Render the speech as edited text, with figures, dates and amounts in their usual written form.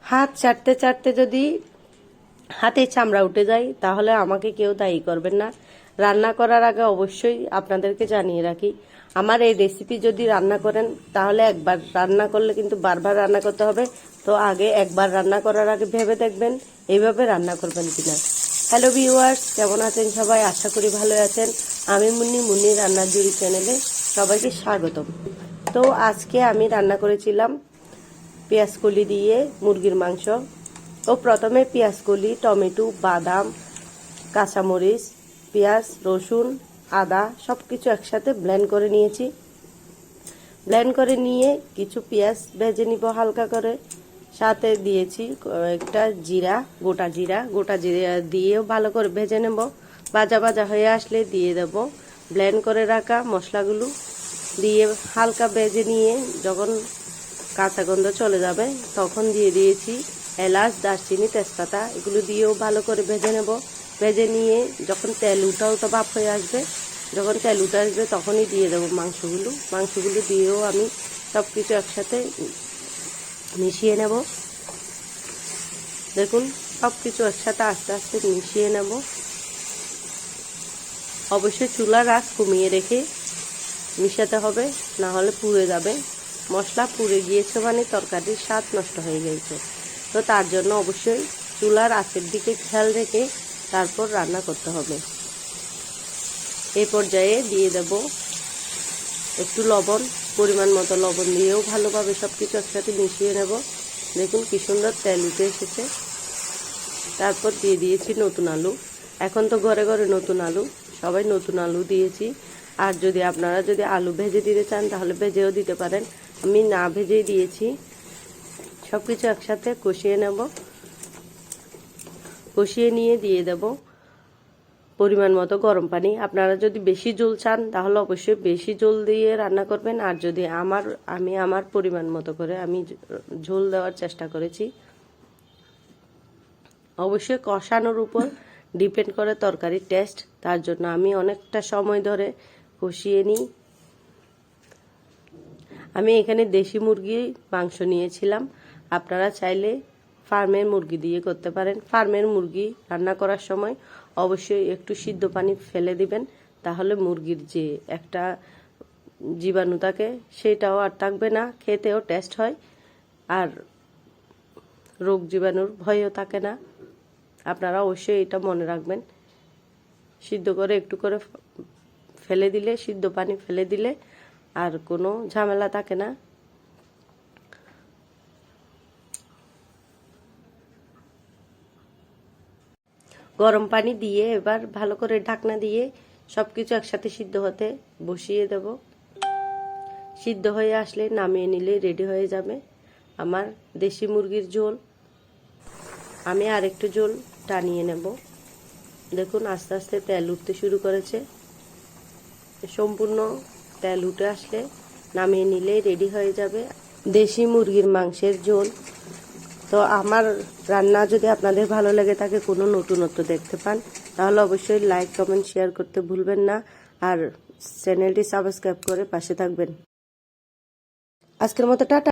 হাত চাটতে চাটতে যদি হাতে চামড়া উঠে যায় তাহলে আমাকে কেউ দায়ী করবেন না। রান্না করার আগে অবশ্যই আপনাদেরকে জানিয়ে রাখি, আমার এই রেসিপি যদি রান্না করেন তাহলে একবার রান্না করলে কিন্তু বারবার রান্না করতে হবে। তো আগে একবার রান্না করার আগে ভেবে দেখবেন এইভাবে রান্না করবেন কিনা। হ্যালো ভিউয়ার্স, কেমন আছেন সবাই? আশা করি ভালো আছেন। আমি মুন্নি রান্নার জুড়ি চ্যানেলে সবাইকে স্বাগতম। তো আজকে আমি রান্না করেছিলাম পেঁয়াজ কলি দিয়ে মুরগির মাংস। তো প্রথমে পেঁয়াজ কলি, টমেটো, বাদাম, কাঁচামরিচ, পেঁয়াজ, রসুন, আদা সব কিছু একসাথে ব্লেন্ড করে নিয়েছি। ব্লেন্ড করে নিয়ে কিছু পেঁয়াজ ভেজে নিব হালকা করে। সাথে দিয়েছি একটা গোটা জিরা দিয়েও ভালো করে ভেজে নেব। ভাজা ভাজা হয়ে আসলে দিয়ে দেব ব্লেন্ড করে রাখা মশলাগুলো, দিয়ে হালকা ভেজে নিয়ে যখন কাঁচা গন্ধ চলে যাবে তখন দিয়ে দিয়েছি এলাচ, দারচিনি, তেজপাতা, এগুলো দিয়েও ভালো করে ভেজে নেব। ভেজে নিয়ে যখন তেল উঠা ভাপ হয়ে আসবে, যখন তেল উঠে আসবে তখনই দিয়ে দেবো মাংসগুলো দিয়েও আমি সব কিছু একসাথে মিশিয়ে নেব। দেখুন, সব কিছু একসাথে আস্তে আস্তে মিশিয়ে নেব। অবশ্যই চুলার আঁচ কমিয়ে রেখে মিশাতে হবে, না হলে পুড়ে যাবে। মশলা পুড়ে গিয়েছে মানে তরকারির স্বাদ নষ্ট হয়ে গেছে। তো তার জন্য অবশ্যই চুলার আঁচের দিকে খেয়াল রেখে তারপর রান্না করতে হবে। এই পর্যায়ে দিয়ে দেব একটু লবণ, পরিমাণ মতো লবণ দিয়েও ভালোভাবে সব কিছু একসাথে মিশিয়ে নেব। দেখুন কি সুন্দর তেল উঠে এসেছে। তারপর দিয়ে দিয়েছি নতুন আলু। এখন তো ঘরে ঘরে নতুন আলু, সবাই নতুন আলু দিয়েছি। আর যদি আপনারা আলু ভেজে দিতে চান তাহলে ভেজেও দিতে পারেন, আমি না ভেজেই দিয়েছি। সব কিছু একসাথে কষিয়ে নেব। কষিয়ে নিয়ে দিয়ে দেব পরিমাণ মতো গরম পানি। আপনারা যদি বেশি ঝোল চান তাহলে অবশ্যই বেশি ঝোল দিয়ে রান্না করবেন। আর যদি আমি আমার পরিমাণ মতো করে আমি ঝোল দেওয়ার চেষ্টা করেছি। অবশ্যই কষানোর উপর ডিপেন্ড করে তরকারির টেস্ট, তার জন্য আমি অনেকটা সময় ধরে কষিয়ে নিই। আমি এখানে দেশি মুরগির মাংস নিয়েছিলাম, আপনারা চাইলে ফার্মের মুরগি দিয়ে করতে পারেন। ফার্মের মুরগি রান্না করার সময় অবশ্যই একটু সিদ্ধ পানি ফেলে দিবেন, তাহলে মুরগির যে একটা জীবাণু থাকে সেটাও আর থাকবে না, খেতেও টেস্ট হয়, আর রোগ জীবাণুর ভয়ও থাকে না। আপনারা অবশ্যই এটা মনে রাখবেন। সিদ্ধ করে একটু করে ফেলে দিলে, সিদ্ধ পানি ফেলে দিলে আর কোনো ঝামেলা থাকে না। গরম পানি দিয়ে এবার ভালো করে ঢাকনা দিয়ে সবকিছু একসাথে সিদ্ধ হতে বসিয়ে দেব। সিদ্ধ হয়ে আসলে নামিয়ে নিলে রেডি হয়ে যাবে আমার দেশি মুরগির ঝোল। আমি আরেকটু ঝোল টানিয়ে নেব। দেখুন আস্তে আস্তে তেল উঠতে শুরু করেছে। সম্পূর্ণ তেল উঠে আসলে নামিয়ে নিলে রেডি হয়ে যাবে দেশি মুরগির মাংসের ঝোল। তো আমার রান্না যদি আপনাদের ভালো লেগে থাকে, কোনো নতুনত্ব দেখতে পান, তাহলে অবশ্যই লাইক, কমেন্ট, শেয়ার করতে ভুলবেন না। আর চ্যানেলটি সাবস্ক্রাইব করে পাশে থাকবেন। আজকের মতো টাটা।